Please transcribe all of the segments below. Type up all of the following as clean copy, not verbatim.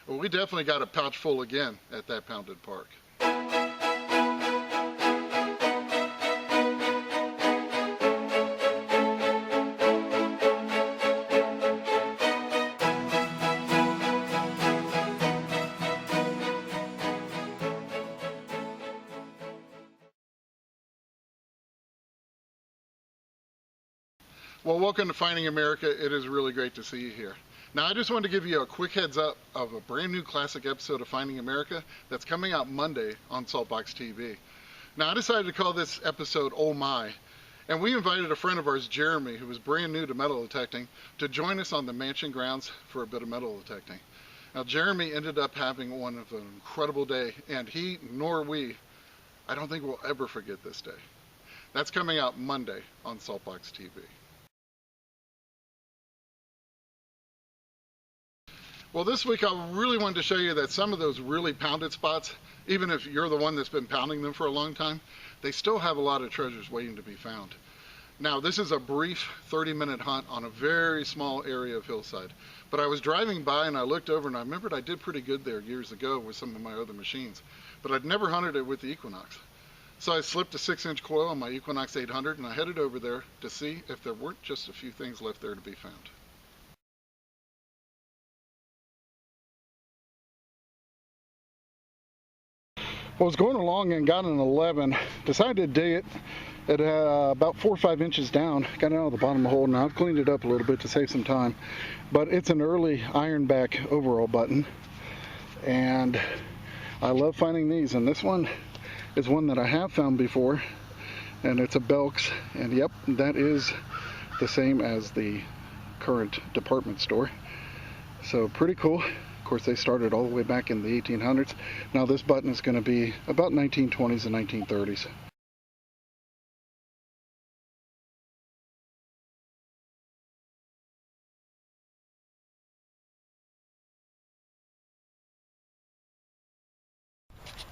Well, we definitely got a pouch full again at that pounded park. Well, welcome to Finding America. It is really great to see you here. Now, I just wanted to give you a quick heads up of a brand new classic episode of Finding America that's coming out Monday on Saltbox TV. Now, I decided to call this episode Oh My, and we invited a friend of ours, Jeremy, who was brand new to metal detecting, to join us on the mansion grounds for a bit of metal detecting. Now, Jeremy ended up having one of an incredible day, and he nor we, I don't think we'll ever forget this day. That's coming out Monday on Saltbox TV. Well, this week I really wanted to show you that some of those really pounded spots, even if you're the one that's been pounding them for a long time, they still have a lot of treasures waiting to be found. Now, this is a brief 30-minute hunt on a very small area of hillside. But I was driving by and I looked over and I remembered I did pretty good there years ago with some of my other machines. But I'd never hunted it with the Equinox. So I slipped a 6-inch coil on my Equinox 800 and I headed over there to see if there weren't just a few things left there to be found. I was going along and got an 11, decided to dig it at about 4 or 5 inches down, got it out of the bottom of the hole. Now I've cleaned it up a little bit to save some time, but it's an early ironback overall button, and I love finding these, and this one is one that I have found before, and it's a Belk's, and yep, that is the same as the current department store, so pretty cool. Of course, they started all the way back in the 1800s. Now this button is going to be about 1920s and 1930s.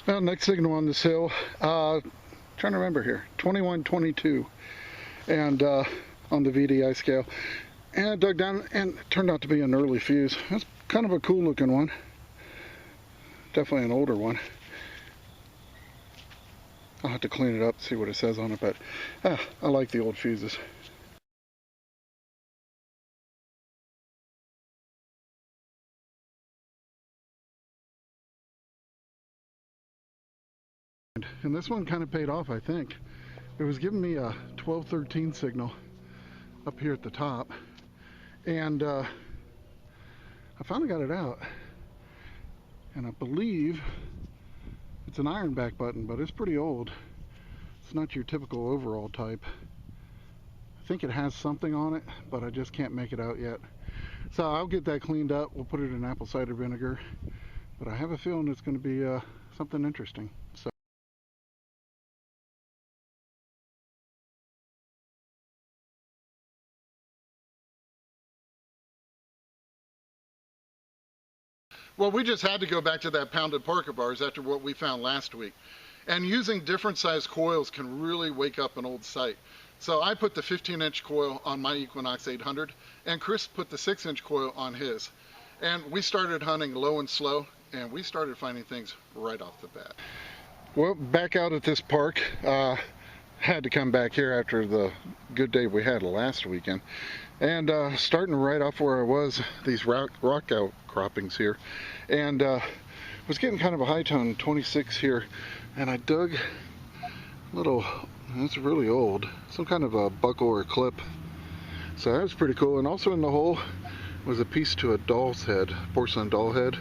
Well, next signal on this hill, trying to remember here, 2122, and on the VDI scale. And I dug down and it turned out to be an early fuse. That's kind of a cool looking one. Definitely an older one. I'll have to clean it up, see what it says on it, but I like the old fuses. And this one kind of paid off, I think. It was giving me a 1213 signal up here at the top, and I finally got it out, and I believe it's an ironback button, but it's pretty old. It's not your typical overall type. I think it has something on it, but I just can't make it out yet. So I'll get that cleaned up. We'll put it in apple cider vinegar, but I have a feeling it's going to be something interesting. So. Well, we just had to go back to that pounded park of ours after what we found last week. And using different size coils can really wake up an old site. So I put the 15-inch coil on my Equinox 800, and Chris put the 6-inch coil on his. And we started hunting low and slow, and we started finding things right off the bat. Well, back out at this park, had to come back here after the good day we had last weekend. And starting right off where I was, these rock outcroppings here, and was getting kind of a high tone 26 here, and I dug a little, it's really old, some kind of a buckle or clip, so that was pretty cool. And also in the hole was a piece to a doll's head, porcelain doll head,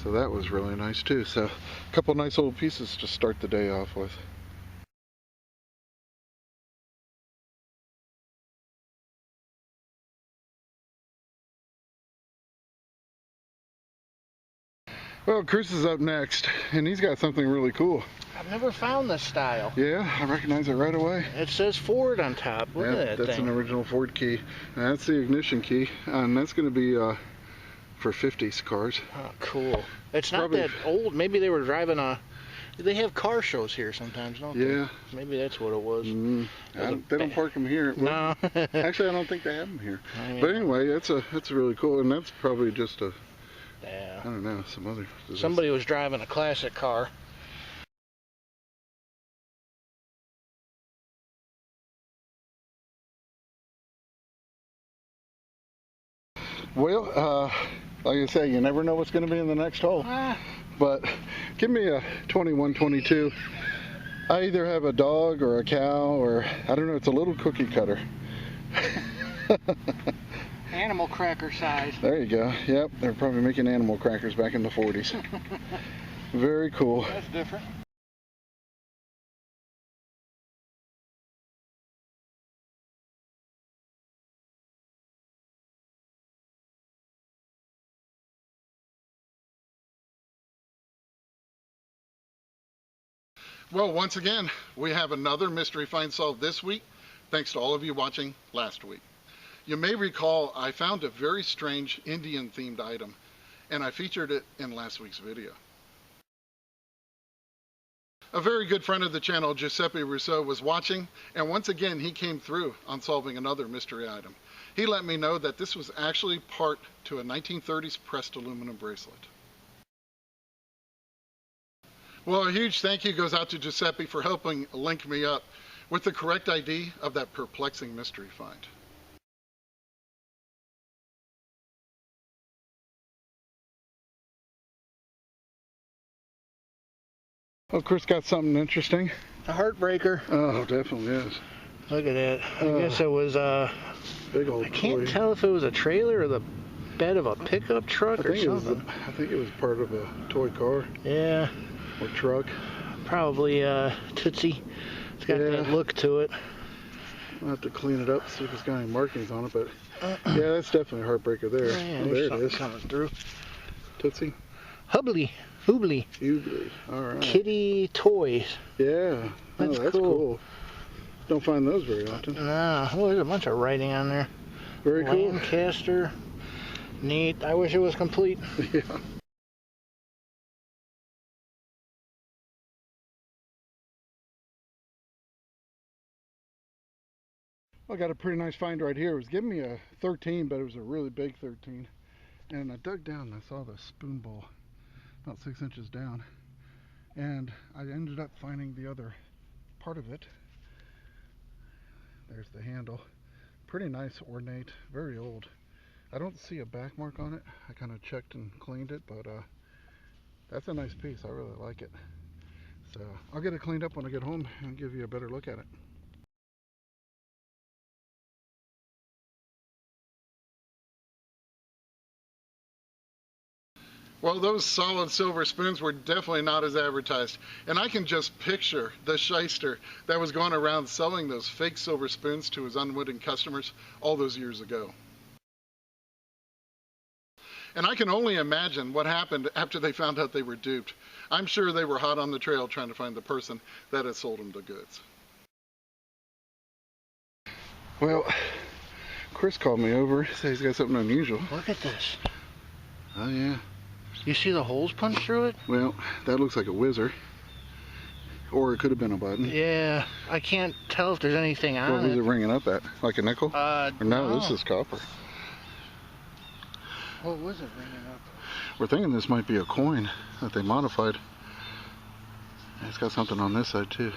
so that was really nice too. So a couple nice old pieces to start the day off with. Well, Chris is up next, and he's got something really cool. I've never found this style. Yeah, I recognize it right away. It says Ford on top. Look at that that's thing. An original Ford key. And that's the ignition key, and that's going to be for 50s cars. Oh, cool. It's not that old. Maybe they were driving a... They have car shows here sometimes, don't they? Yeah. Maybe that's what it was. They don't park them here. No. Actually, I don't think they have them here. But anyway, that's really cool, and that's probably just a Yeah. I don't know, some other... Somebody was driving a classic car. Well, like I say, you never know what's going to be in the next hole. But give me a 21-22. I either have a dog or a cow or, I don't know, it's a little cookie cutter. Animal cracker size. There you go. Yep, they're probably making animal crackers back in the 40s. Very cool. That's different. Well, once again, we have another mystery find solved this week, thanks to all of you watching last week. You may recall I found a very strange Indian-themed item, and I featured it in last week's video. A very good friend of the channel, Giuseppe Rousseau, was watching, and once again he came through on solving another mystery item. He let me know that this was actually part to a 1930s pressed aluminum bracelet. Well, a huge thank you goes out to Giuseppe for helping link me up with the correct ID of that perplexing mystery find. Well, Chris got something interesting. A heartbreaker. Oh, definitely is. Look at that. I guess it was big old I can't toy. tell if it was a trailer or the bed of a pickup truck or something. I think it was part of a toy car. Yeah. Or truck. Probably Tootsie. It's got that look to it. I'll have to clean it up, see if it's got any markings on it, but yeah, that's definitely a heartbreaker there. Yeah, there it is. Coming through. Tootsie. Hoobly. All right. Kitty toys. Yeah. That's cool. Don't find those very often. Nah. Well, there's a bunch of writing on there. Very cool. Lancaster. Neat. I wish it was complete. Yeah. I got a pretty nice find right here. It was giving me a 13, but it was a really big 13. And I dug down and I saw the spoon bowl about 6 inches down. And I ended up finding the other part of it. There's the handle. Pretty nice, ornate, very old. I don't see a back mark on it. I kind of checked and cleaned it, but that's a nice piece. I really like it. So I'll get it cleaned up when I get home and give you a better look at it. Well, those solid silver spoons were definitely not as advertised. And I can just picture the shyster that was going around selling those fake silver spoons to his unwitting customers all those years ago. And I can only imagine what happened after they found out they were duped. I'm sure they were hot on the trail trying to find the person that had sold them the goods. Well, Chris called me over, said he's got something unusual. Look at this. Oh, yeah. You see the holes punched through it? Well, that looks like a whizzer. Or it could have been a button. Yeah, I can't tell if there's anything on it. What was it ringing up at? Like a nickel? Or no, this is copper. What was it ringing up? We're thinking this might be a coin that they modified. It's got something on this side too.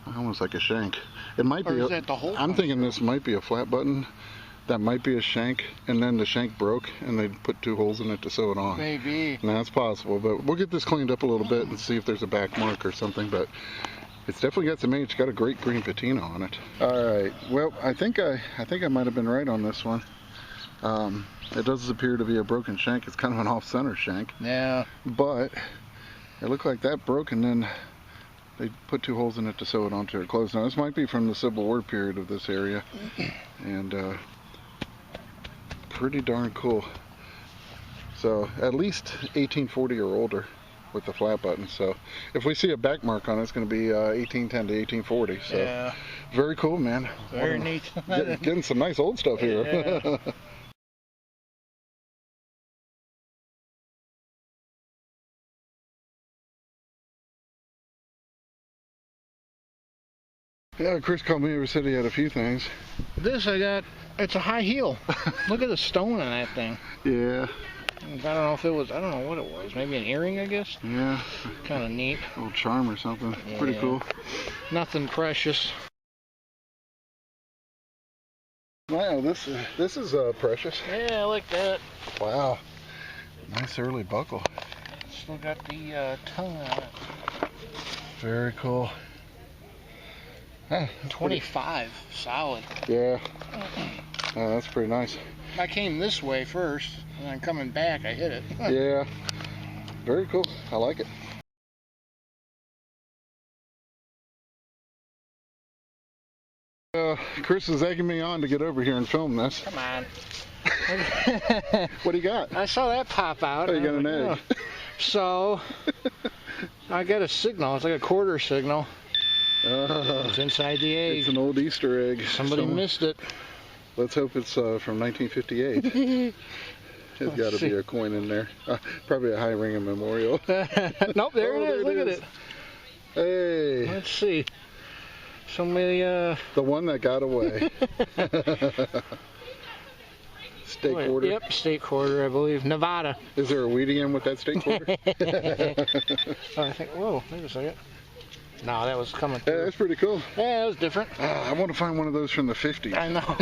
Almost like a shank. It might be. Is that the hole? I'm thinking this might be a flat button. That might be a shank, and then the shank broke, and they put 2 holes in it to sew it on. Maybe. Now, that's possible, but we'll get this cleaned up a little bit and see if there's a back mark or something, but it's definitely got some age. It's got a great green patina on it. All right, well, I think I might have been right on this one. It does appear to be a broken shank. It's kind of an off-center shank. Yeah. But it looked like that broke, and then they put 2 holes in it to sew it onto it closed. Now, this might be from the Civil War period of this area, and pretty darn cool. So at least 1840 or older with the flat button. So if we see a back mark on it, it's going to be 1810 to 1840. So yeah. Very cool, man. Very neat. Getting some nice old stuff here. Yeah. Yeah, Chris called me over, said he had a few things. This I got, it's a high heel. Look at the stone on that thing. Yeah. I don't know if it was, I don't know what it was. Maybe an earring, I guess? Yeah. Kind of neat. A little charm or something. Yeah. Pretty cool. Nothing precious. Wow, this is precious. Yeah, I like that. Wow. Nice early buckle. Still got the tongue on it. Very cool. Huh, 25, solid. Yeah. That's pretty nice. I came this way first, and then coming back, I hit it. Yeah. Very cool. I like it. Chris is egging me on to get over here and film this. Come on. What do you got? I saw that pop out. Oh, you got an egg. Oh. So, I got a signal. It's like a quarter signal. It's inside the egg. It's an old Easter egg. Somebody missed it. Let's hope it's from 1958. There's got to be a coin in there. Probably a high ring of memorial. Nope, there it is. Look at it. Hey. Let's see. Somebody, The one that got away. State quarter? Yep, state quarter, I believe. Nevada. Is there a weeding in with that state quarter? I think, whoa, wait a second. No, that was coming through. Yeah, that's pretty cool. Yeah, that was different. I want to find one of those from the 50s. I know.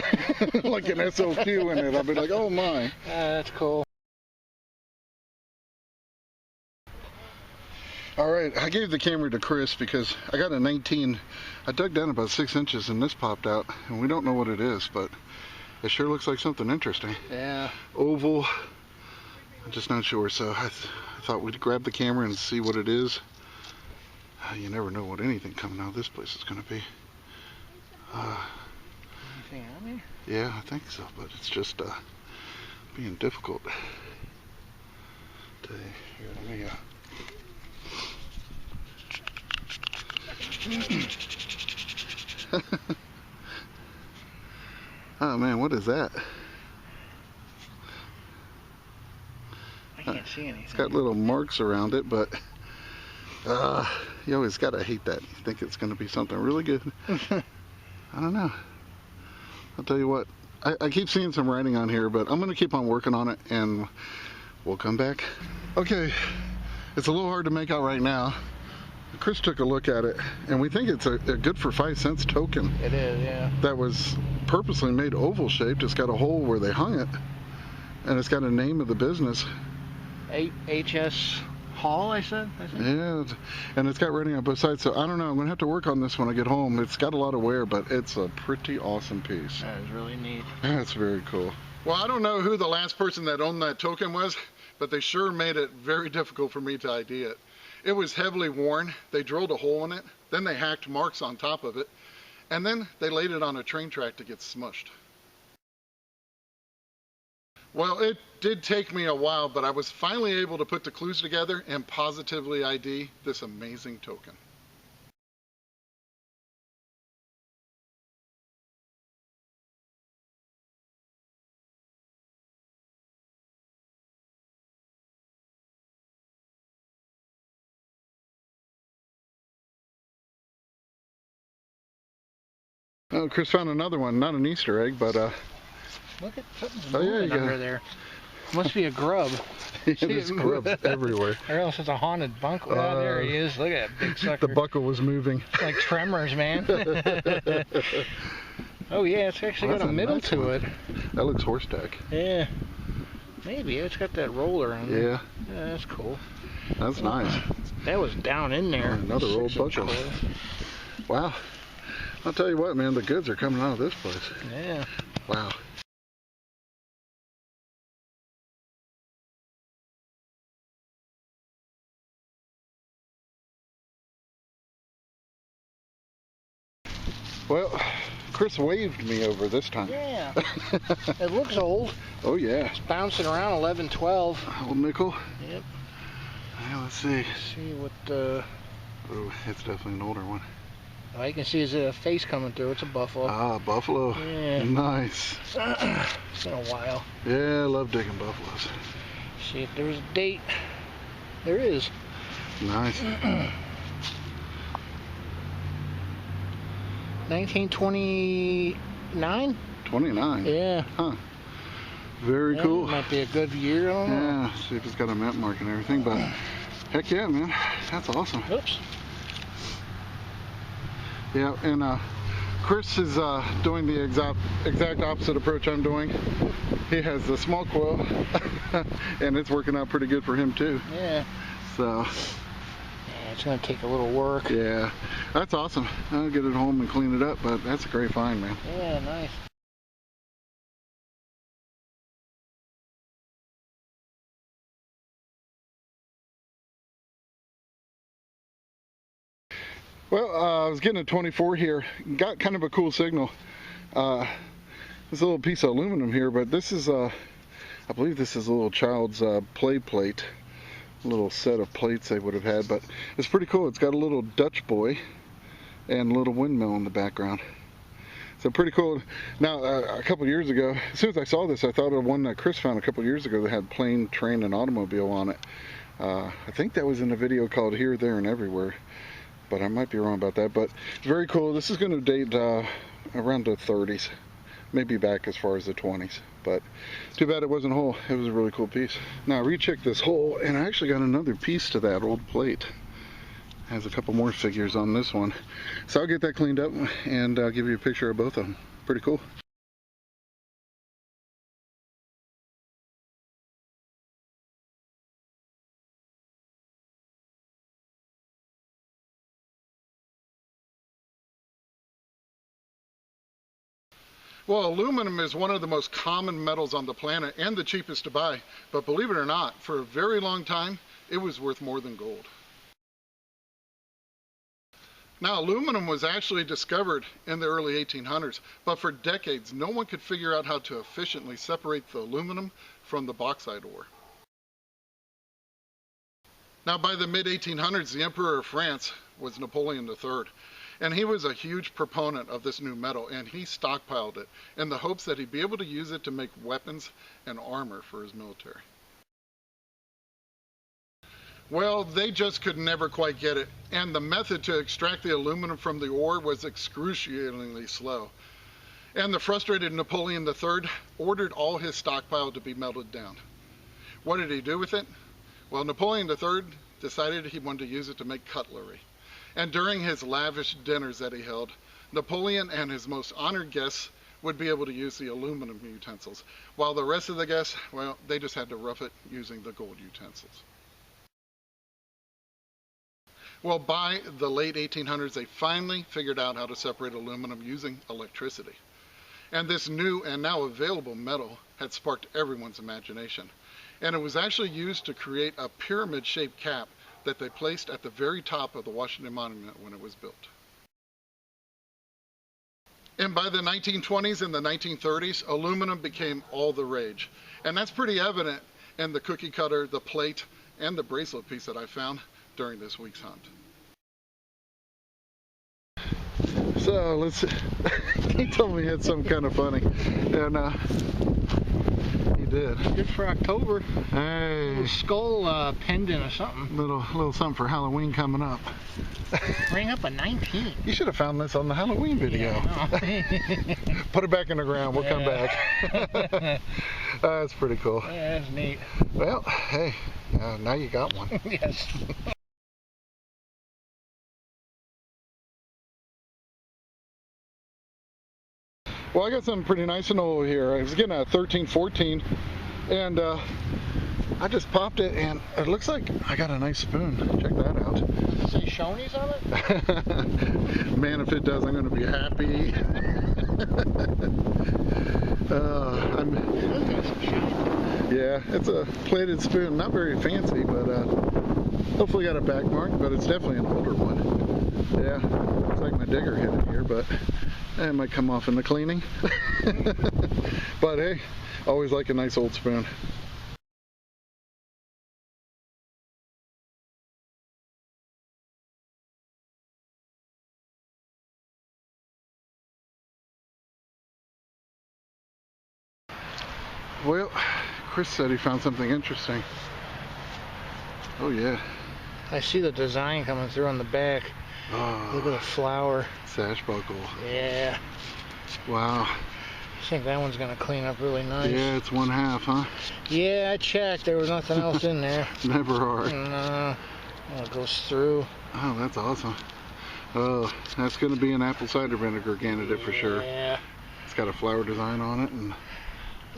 Like an SOQ in it. I'll be like, oh my. That's cool. All right, I gave the camera to Chris because I got a 19. I dug down about 6 inches and this popped out, and we don't know what it is, but it sure looks like something interesting. Yeah. Oval. I'm just not sure, so I thought we'd grab the camera and see what it is. You never know what anything coming out of this place is going to be. Anything on there? Yeah, I think so, but it's just being difficult. Here, let me oh man, what is that? I can't see anything. It's got little marks around it, but you always gotta hate that. You think it's gonna be something really good. I don't know. I'll tell you what, I keep seeing some writing on here, but I'm gonna keep on working on it and we'll come back. Okay, it's a little hard to make out right now. Chris took a look at it, and we think it's a good for 5 cents token. It is, yeah. That was purposely made oval shaped. It's got a hole where they hung it, and it's got a name of the business. HS Hall, I think. Yeah, and it's got writing on both sides, so I don't know. I'm going to have to work on this when I get home. It's got a lot of wear, but it's a pretty awesome piece. That is really neat. That's very cool. Well, I don't know who the last person that owned that token was, but they sure made it very difficult for me to ID it. It was heavily worn. They drilled a hole in it, then they hacked marks on top of it, and then they laid it on a train track to get smushed. Well, it did take me a while, but I was finally able to put the clues together and positively ID this amazing token. Oh, Chris found another one, not an Easter egg, but look at something's oh, yeah, under there. Must be a grub. There's grubs everywhere. Or else it's a haunted buckle. Oh, there he is. Look at that big sucker. The buckle was moving. It's like Tremors, man. Oh yeah, it's actually got a middle nice to one. it. That looks horse-tack. Yeah. Maybe. It's got that roller on there. Yeah. Yeah, that's cool. That's nice. That was down in there. Another old buckle. Wow. I'll tell you what, man, the goods are coming out of this place. Yeah. Wow. Well, Chris waved me over this time. Yeah. It looks old. Oh, yeah. It's bouncing around 11, 12. Old nickel. Yep. Yeah, let's see. Let's see what Oh, it's definitely an older one. all you can see is a face coming through. It's a buffalo. Ah, buffalo. Yeah. Nice. It's been a while. Yeah, I love digging buffaloes. See if there's a date. There is. Nice. 1929? 29. Yeah. Huh. Very cool. Might be a good year. I don't know. Yeah, see if it's got a map mark and everything, but heck yeah, man. That's awesome. Oops. Yeah, and Chris is doing the exact opposite approach I'm doing. He has the small coil, and it's working out pretty good for him too. Yeah. So. Yeah, it's gonna take a little work. Yeah, that's awesome. I'll get it home and clean it up, but that's a great find, man. Yeah, nice. Well, I was getting a 24 here. Got kind of a cool signal. This little piece of aluminum here, but this is, I believe this is a little child's play plate. A little set of plates they would have had, but it's pretty cool. It's got a little Dutch boy and a little windmill in the background. So pretty cool. Now, a couple years ago, as soon as I saw this, I thought of one that Chris found a couple years ago that had plane, train, and automobile on it. I think that was in a video called Here, There, and Everywhere. But I might be wrong about that, but it's very cool. This is going to date around the 30s, maybe back as far as the 20s, but too bad it wasn't whole. It was a really cool piece. Now I rechecked this hole, and I actually got another piece to that old plate. Has a couple more figures on this one, so I'll get that cleaned up and I'll give you a picture of both of them. Pretty cool. Well, aluminum is one of the most common metals on the planet and the cheapest to buy. But believe it or not, for a very long time, it was worth more than gold. Now, aluminum was actually discovered in the early 1800s, but for decades, no one could figure out how to efficiently separate the aluminum from the bauxite ore. Now, by the mid-1800s, the Emperor of France was Napoleon III. And he was a huge proponent of this new metal, and he stockpiled it in the hopes that he'd be able to use it to make weapons and armor for his military. Well, they just could never quite get it, and the method to extract the aluminum from the ore was excruciatingly slow. And the frustrated Napoleon III ordered all his stockpile to be melted down. What did he do with it? Well, Napoleon III decided he wanted to use it to make cutlery. And during his lavish dinners that he held, Napoleon and his most honored guests would be able to use the aluminum utensils, while the rest of the guests, well, they just had to rough it using the gold utensils. Well, by the late 1800s, they finally figured out how to separate aluminum using electricity. And this new and now available metal had sparked everyone's imagination. And it was actually used to create a pyramid-shaped cap that they placed at the very top of the Washington Monument when it was built. And by the 1920s and the 1930s, aluminum became all the rage. And that's pretty evident in the cookie cutter, the plate, and the bracelet piece that I found during this week's hunt. So let's see. He told me he had something kind of funny. And he did. Good for October. Hey. Little skull pendant or something. Little something for Halloween coming up. Bring up a 19. You should have found this on the Halloween video. Yeah, Put it back in the ground. We'll come back. That's pretty cool. Yeah, that's neat. Well, hey, now you got one. Yes. Well, I got something pretty nice and old here. I was getting a 1314, and I just popped it, and it looks like I got a nice spoon. Check that out. Does it say Shoney's on it? Man, if it does, I'm going to be happy. Yeah, it's a plated spoon. Not very fancy, but hopefully got a back mark, but it's definitely an older one. Yeah, looks like my digger hit it here, but it might come off in the cleaning. But hey, always like a nice old spoon. Well, Chris said he found something interesting. Oh yeah. I see the design coming through on the back. Oh, look at the flower. Sash buckle. Yeah. Wow. I think that one's gonna clean up really nice. Yeah, it's 1/2, huh? Yeah, I checked. There was nothing else in there. Never are. No. It goes through. Oh, that's awesome. Oh, that's going to be an apple cider vinegar candidate for sure. Yeah. It's got a flower design on it, and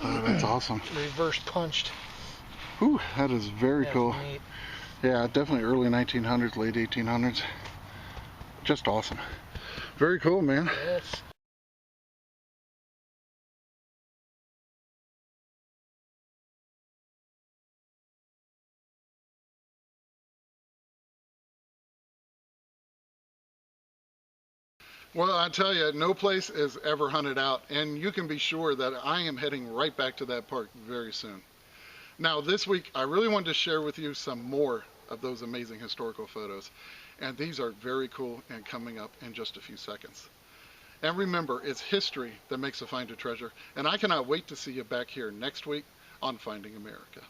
oh, that's awesome. Reverse punched. Whew, that is very cool. Neat. Yeah, definitely early 1900s, late 1800s. Just awesome. Very cool, man. Yes. Well, I tell you, no place is ever hunted out, and you can be sure that I am heading right back to that park very soon. Now, this week, I really wanted to share with you some more of those amazing historical photos, and these are very cool and coming up in just a few seconds. And remember, it's history that makes a find a treasure, and I cannot wait to see you back here next week on Finding America.